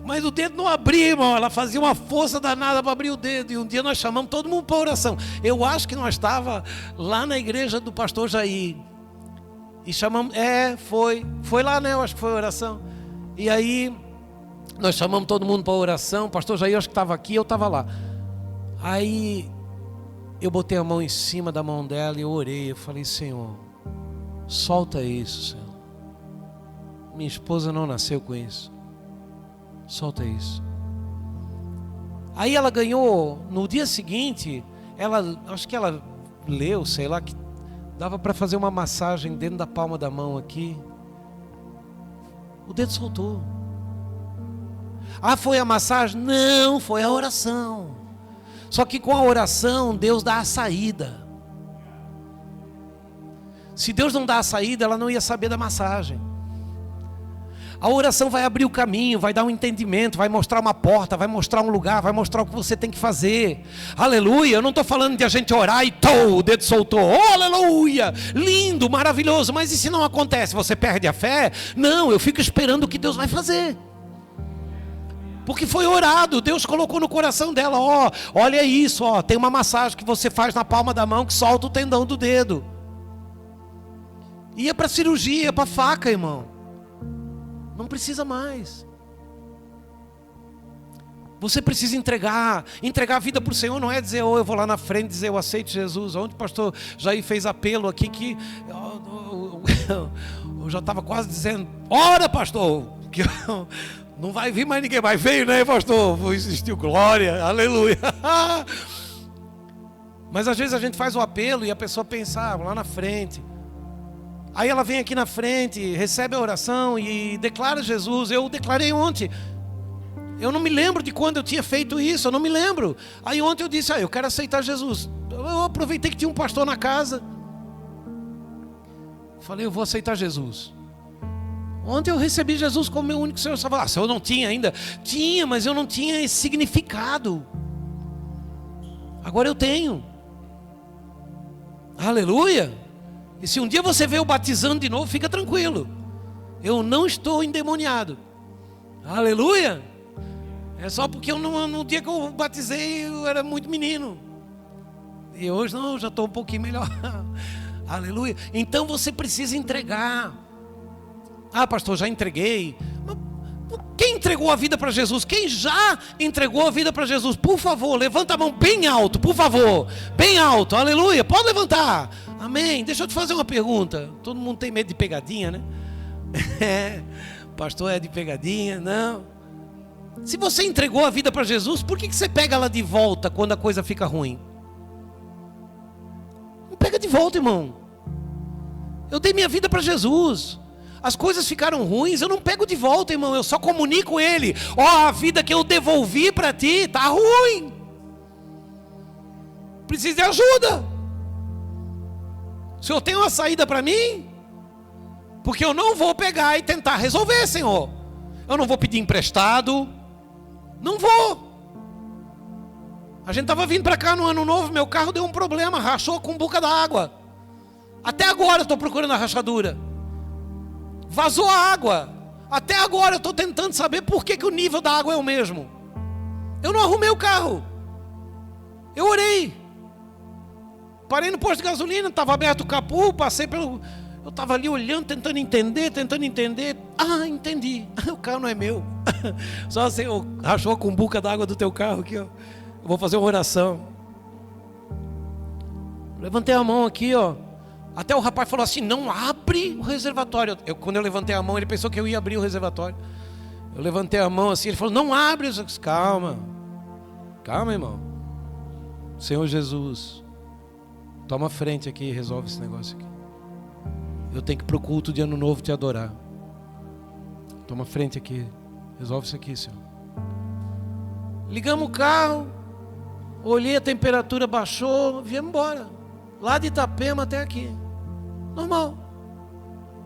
Mas o dedo não abria, irmão. Ela fazia uma força danada para abrir o dedo. E um dia nós chamamos todo mundo para oração. Eu acho que nós estávamos lá na igreja do pastor Jair. E chamamos, foi lá, né? Eu acho que foi a oração. E aí nós chamamos todo mundo para a oração. O pastor Jair, acho que estava aqui, eu estava lá. Aí eu botei a mão em cima da mão dela e eu orei. Eu falei: Senhor, solta isso, Senhor. Minha esposa não nasceu com isso. Solta isso. Aí ela ganhou, no dia seguinte, acho que ela leu, sei lá, que dava para fazer uma massagem dentro da palma da mão aqui. O dedo soltou. Ah, foi a massagem? Não, foi a oração. Só que com a oração, Deus dá a saída. Se Deus não dá a saída, ela não ia saber da massagem. A oração vai abrir o caminho, vai dar um entendimento, vai mostrar uma porta, vai mostrar um lugar, vai mostrar o que você tem que fazer. Aleluia. Eu não estou falando de a gente orar e o dedo soltou. Oh, aleluia. Lindo, maravilhoso. Mas e se não acontece? Você perde a fé? Não, eu fico esperando o que Deus vai fazer. Porque foi orado, Deus colocou no coração dela, ó, olha isso, ó, tem uma massagem que você faz na palma da mão que solta o tendão do dedo. Ia para cirurgia, para faca, irmão. Não precisa mais. Você precisa entregar a vida para o Senhor. Não é dizer, eu vou lá na frente dizer, eu aceito Jesus. Ontem o pastor Jair fez apelo aqui que eu já estava quase dizendo, ora pastor, que não vai vir mais ninguém. Mas veio, né pastor? Vou insistir, glória, aleluia. Mas às vezes a gente faz o apelo e a pessoa pensa, lá na frente. Aí ela vem aqui na frente, recebe a oração e declara Jesus. Eu declarei ontem. Eu não me lembro de quando eu tinha feito isso, eu não me lembro. Aí ontem eu disse, eu quero aceitar Jesus. Eu aproveitei que tinha um pastor na casa. Falei, eu vou aceitar Jesus. Ontem eu recebi Jesus como meu único Senhor. Você fala, se eu não tinha ainda? Tinha, mas eu não tinha esse significado. Agora eu tenho. Aleluia. E se um dia você vê eu batizando de novo, fica tranquilo. Eu não estou endemoniado. Aleluia. É só porque no dia que eu batizei eu era muito menino. E hoje não, já estou um pouquinho melhor. Aleluia. Então você precisa entregar. Pastor, já entreguei. Quem entregou a vida para Jesus? Quem já entregou a vida para Jesus? Por favor, levanta a mão bem alto, por favor. Bem alto, aleluia. Pode levantar. Amém. Deixa eu te fazer uma pergunta. Todo mundo tem medo de pegadinha, né? Pastor é de pegadinha, não. Se você entregou a vida para Jesus, por que você pega ela de volta quando a coisa fica ruim? Não pega de volta, irmão. Eu dei minha vida para Jesus. As coisas ficaram ruins, eu não pego de volta, irmão. Eu só comunico ele. A vida que eu devolvi para ti está ruim. Preciso de ajuda. O Senhor tem uma saída para mim? Porque eu não vou pegar e tentar resolver, Senhor. Eu não vou pedir emprestado. Não vou. A gente estava vindo para cá no ano novo, meu carro deu um problema, rachou com boca d'água. Até agora eu estou procurando a rachadura. Vazou a água. Até agora eu estou tentando saber por que o nível da água é o mesmo. Eu não arrumei o carro. Eu orei. Parei no posto de gasolina, estava aberto o capô, passei pelo... Eu estava ali olhando, tentando entender. Entendi. O carro não é meu. Só assim, rachou a cumbuca d'água do teu carro aqui, ó. Eu vou fazer uma oração. Levantei a mão aqui, ó. Até o rapaz falou assim, não abre o reservatório. Quando eu levantei a mão, ele pensou que eu ia abrir o reservatório. Eu levantei a mão assim, ele falou, não abre. Eu disse, calma, irmão. Senhor Jesus, toma frente aqui e resolve esse negócio aqui. Eu tenho que ir para o culto de ano novo te adorar. Toma frente aqui. Resolve isso aqui, Senhor. Ligamos o carro. Olhei, a temperatura baixou. Viemos embora. Lá de Itapema até aqui. Normal.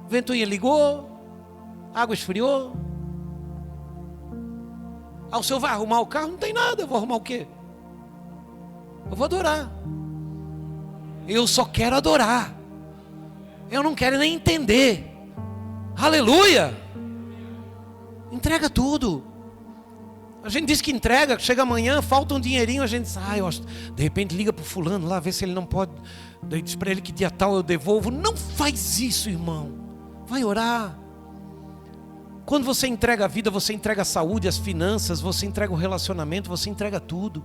Ventoinha ligou. Água esfriou. O Senhor vai arrumar o carro? Não tem nada. Eu vou arrumar o quê? Eu vou adorar. Eu só quero adorar. Eu não quero nem entender. Aleluia. Entrega tudo. A gente diz que entrega, chega amanhã, falta um dinheirinho, a gente diz, de repente liga para o fulano lá, vê se ele não pode. Daí diz para ele que dia tal eu devolvo. Não faz isso, irmão. Vai orar. Quando você entrega a vida, você entrega a saúde, as finanças, você entrega o relacionamento, você entrega tudo.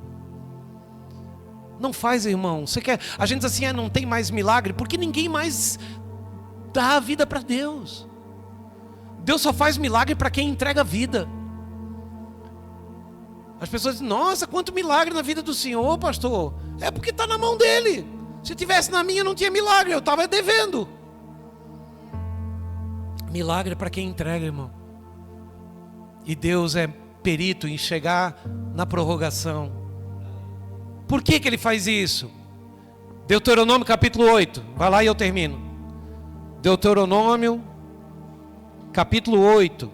Não faz, irmão. Você quer? A gente diz assim, não tem mais milagre, porque ninguém mais dá a vida para Deus. Deus só faz milagre para quem entrega a vida. As pessoas dizem, nossa, quanto milagre na vida do Senhor, pastor. É porque está na mão dele. Se tivesse na minha não tinha milagre, eu estava devendo. Milagre para quem entrega, irmão. E Deus é perito em chegar na prorrogação. Por que Ele faz isso? Deuteronômio capítulo 8. Vai lá e eu termino. Deuteronômio capítulo 8.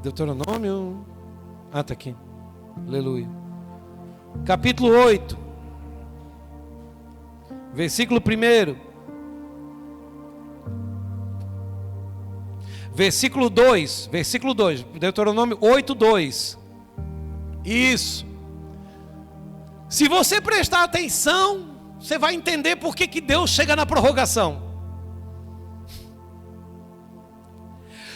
Deuteronômio. Está aqui. Aleluia. Capítulo 8. Versículo 1. Versículo 2, Deuteronômio 8:2. Isso. Se você prestar atenção, você vai entender por que Deus chega na prorrogação.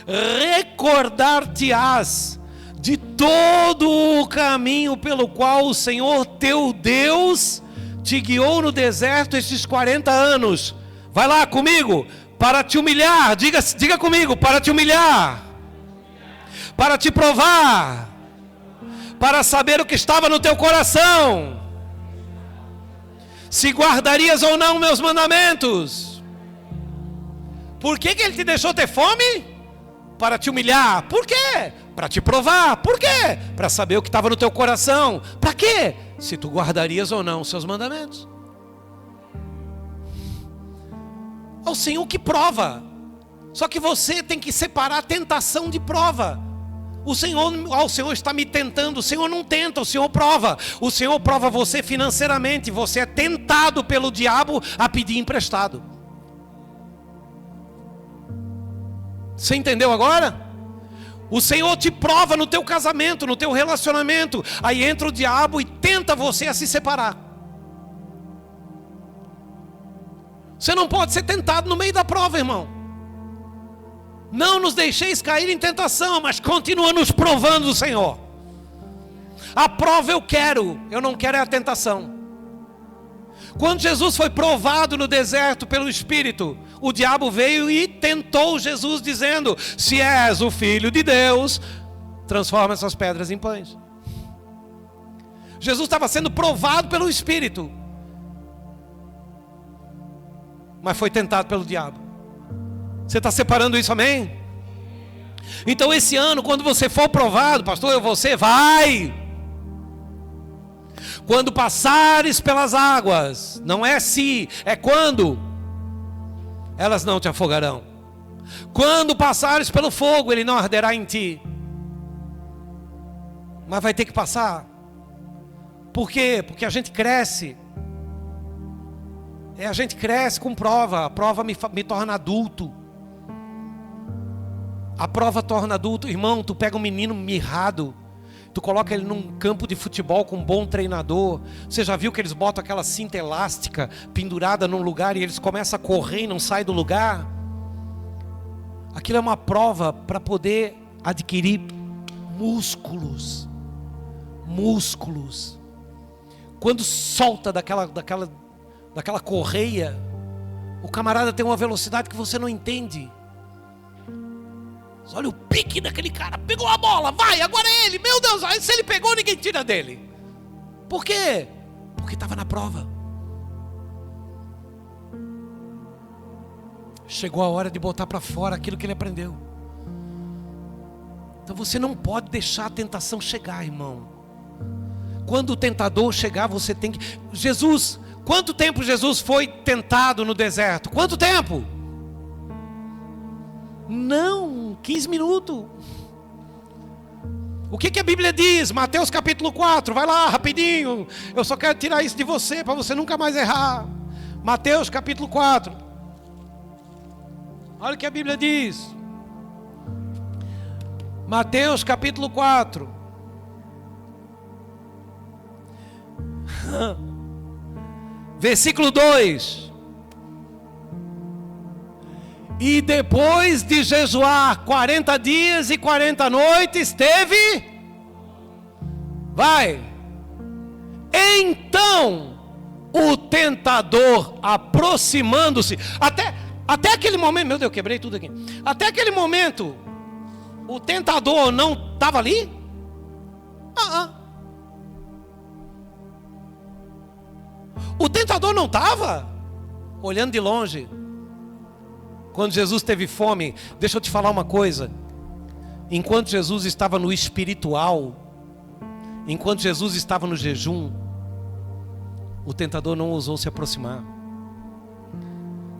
Recordar-te-ás de todo o caminho pelo qual o Senhor teu Deus te guiou no deserto estes 40 anos. Vai lá comigo. Para te humilhar, diga comigo, para te humilhar, para te provar, para saber o que estava no teu coração, se guardarias ou não meus mandamentos. Por que Ele te deixou ter fome? Para te humilhar. Por quê? Para te provar. Por quê? Para saber o que estava no teu coração. Para quê? Se tu guardarias ou não os seus mandamentos. É o Senhor que prova. Só que você tem que separar a tentação de prova. O Senhor está me tentando. O Senhor não tenta, o Senhor prova. O Senhor prova você financeiramente. Você é tentado pelo diabo a pedir emprestado. Você entendeu agora? O Senhor te prova no teu casamento, no teu relacionamento. Aí entra o diabo e tenta você a se separar. Você não pode ser tentado no meio da prova, irmão. Não nos deixeis cair em tentação, mas continua nos provando o Senhor. A prova eu não quero é a tentação. Quando Jesus foi provado no deserto pelo Espírito, o diabo veio e tentou Jesus dizendo: se és o Filho de Deus, transforma essas pedras em pães. Jesus estava sendo provado pelo Espírito, mas foi tentado pelo diabo. Você está separando isso, amém? Então esse ano, quando você for provado, pastor, você vai. Quando passares pelas águas, não é se, é quando, elas não te afogarão. Quando passares pelo fogo, ele não arderá em ti. Mas vai ter que passar. Por quê? Porque a gente cresce. A gente cresce com prova. A prova me torna adulto. A prova torna adulto. Irmão, tu pega um menino mirrado, tu coloca ele num campo de futebol com um bom treinador. Você já viu que eles botam aquela cinta elástica pendurada num lugar e eles começam a correr e não saem do lugar? Aquilo é uma prova para poder adquirir músculos. Músculos. Quando solta daquela correia, o camarada tem uma velocidade que você não entende. Olha o pique daquele cara, pegou a bola, vai, agora é ele, meu Deus, se ele pegou, ninguém tira dele. Por quê? Porque estava na prova. Chegou a hora de botar para fora aquilo que ele aprendeu. Então você não pode deixar a tentação chegar, irmão. Quando o tentador chegar, você tem que... Jesus, quanto tempo Jesus foi tentado no deserto? Quanto tempo? Não, 15 minutos. O que a Bíblia diz? Mateus capítulo 4, vai lá rapidinho. Eu só quero tirar isso de você, para você nunca mais errar. Mateus capítulo 4. Olha o que a Bíblia diz. Mateus capítulo 4. Versículo 2. E depois de jejuar 40 dias e 40 noites, teve... Vai. Então, o tentador aproximando-se, até aquele momento, meu Deus, eu quebrei tudo aqui. Até aquele momento, o tentador não estava ali? O tentador não estava? Olhando de longe. Quando Jesus teve fome, deixa eu te falar uma coisa. Enquanto Jesus estava no espiritual, enquanto Jesus estava no jejum, o tentador não ousou se aproximar.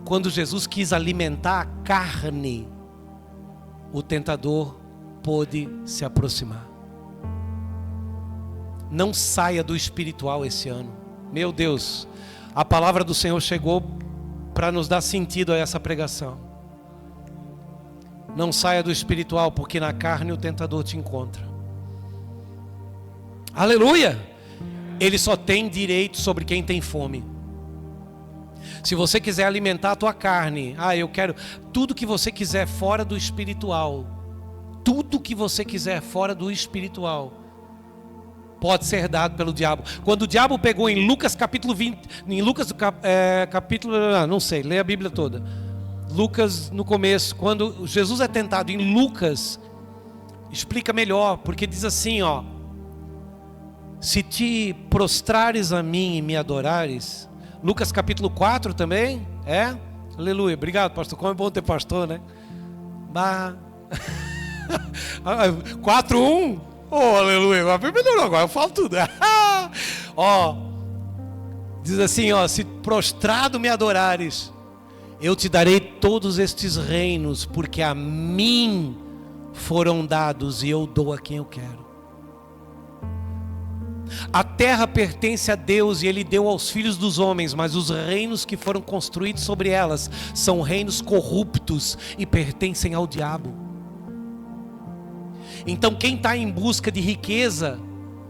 Quando Jesus quis alimentar a carne, o tentador pôde se aproximar. Não saia do espiritual esse ano. Meu Deus, a palavra do Senhor chegou para nos dar sentido a essa pregação. Não saia do espiritual, porque na carne o tentador te encontra. Aleluia! Ele só tem direito sobre quem tem fome. Se você quiser alimentar a tua carne, eu quero tudo que você quiser fora do espiritual. Tudo que você quiser fora do espiritual pode ser dado pelo diabo. Quando o diabo pegou em Lucas capítulo 20, em Lucas capítulo, não sei, lê a Bíblia toda. Lucas no começo, quando Jesus é tentado em Lucas, explica melhor, porque diz assim, se te prostrares a mim e me adorares. Lucas capítulo 4 também, aleluia, obrigado pastor, como é bom ter pastor, né? 4:1, aleluia, melhorou agora, eu falo tudo. Diz assim, se prostrado me adorares, eu te darei todos estes reinos, porque a mim foram dados e eu dou a quem eu quero. A terra pertence a Deus e Ele deu aos filhos dos homens, mas os reinos que foram construídos sobre elas são reinos corruptos e pertencem ao diabo. Então quem está em busca de riqueza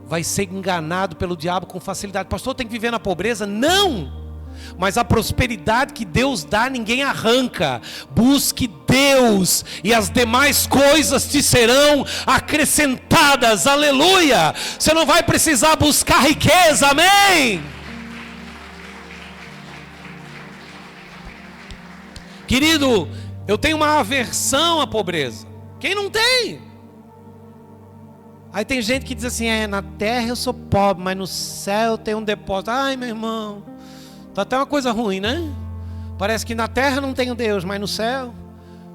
vai ser enganado pelo diabo com facilidade. Pastor, tem que viver na pobreza? Não! Mas a prosperidade que Deus dá, ninguém arranca. Busque Deus e as demais coisas te serão acrescentadas. Aleluia! Você não vai precisar buscar riqueza, amém? Querido, eu tenho uma aversão à pobreza. Quem não tem? Aí tem gente que diz assim, na terra eu sou pobre, mas no céu eu tenho um depósito. Ai, meu irmão, tá até uma coisa ruim, né? Parece que na terra não tenho Deus, mas no céu.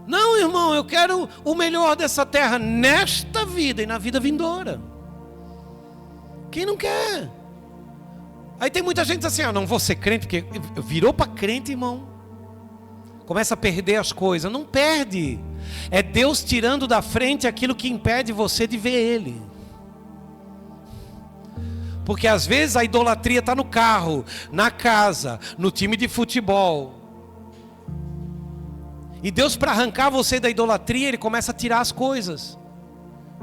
Não, irmão, eu quero o melhor dessa terra nesta vida e na vida vindoura. Quem não quer? Aí tem muita gente que diz assim, não vou ser crente, porque virou para crente, irmão. Começa a perder as coisas. Não perde. É Deus tirando da frente aquilo que impede você de ver Ele. Porque às vezes a idolatria está no carro, na casa, no time de futebol. E Deus, para arrancar você da idolatria, Ele começa a tirar as coisas.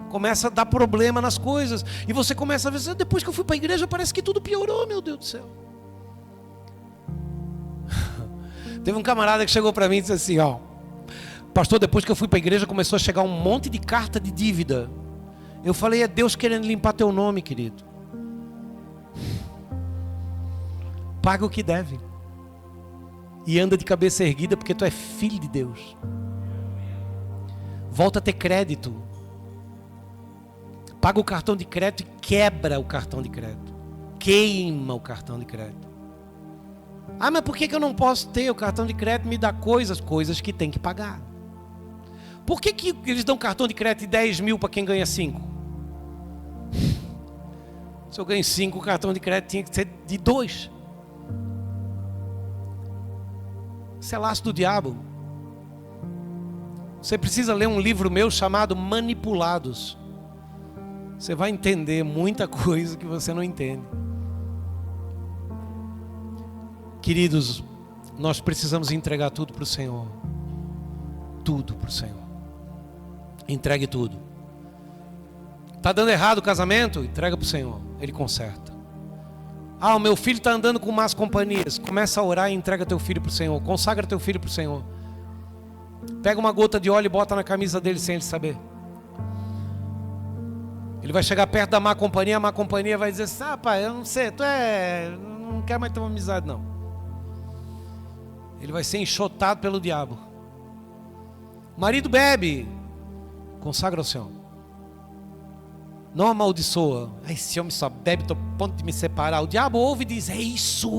Começa a dar problema nas coisas. E você começa a ver, depois que eu fui para a igreja, parece que tudo piorou, meu Deus do céu. Teve um camarada que chegou para mim e disse assim, pastor, depois que eu fui para a igreja, começou a chegar um monte de carta de dívida. Eu falei, é Deus querendo limpar teu nome, querido. Paga o que deve. E anda de cabeça erguida, porque tu é filho de Deus. Volta a ter crédito. Paga o cartão de crédito e quebra o cartão de crédito. Queima o cartão de crédito. Mas por que eu não posso ter? O cartão de crédito me dá coisas que tem que pagar. Por que eles dão cartão de crédito de 10 mil para quem ganha 5? Se eu ganho 5, o cartão de crédito tinha que ser de 2. Isso é laço do diabo. Você precisa ler um livro meu chamado Manipulados. Você vai entender muita coisa que você não entende. Queridos, nós precisamos entregar tudo para o Senhor. Tudo para o Senhor. Entregue tudo. Está dando errado o casamento? Entrega para o Senhor. Ele conserta. O meu filho está andando com más companhias. Começa a orar e entrega teu filho para o Senhor. Consagra teu filho para o Senhor. Pega uma gota de óleo e bota na camisa dele sem ele saber. Ele vai chegar perto da má companhia. A má companhia vai dizer assim, pai, eu não sei, não quero mais ter uma amizade não. Ele vai ser enxotado pelo diabo. O marido bebe. Consagra ao Senhor. Não amaldiçoa. Esse homem só bebe, estou a ponto de me separar. O diabo ouve e diz, isso.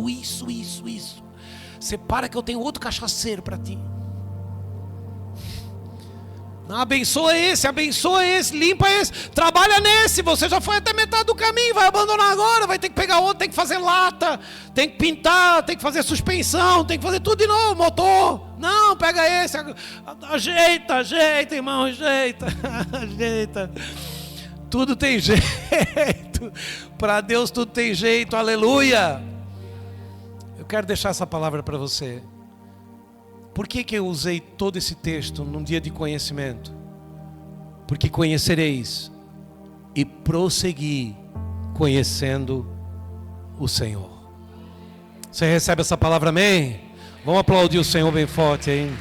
Separa que eu tenho outro cachaceiro para ti. Não, abençoa esse, limpa esse, trabalha nesse. Você já foi até metade do caminho, vai abandonar agora, vai ter que pegar outro, tem que fazer lata, tem que pintar, tem que fazer suspensão, tem que fazer tudo de novo, motor. Não, pega esse, ajeita, irmão, ajeita. Tudo tem jeito. Para Deus tudo tem jeito. Aleluia. Eu quero deixar essa palavra para você. Por que eu usei todo esse texto num dia de conhecimento? Porque conhecereis e prosseguir conhecendo o Senhor. Você recebe essa palavra, amém? Vamos aplaudir o Senhor bem forte aí.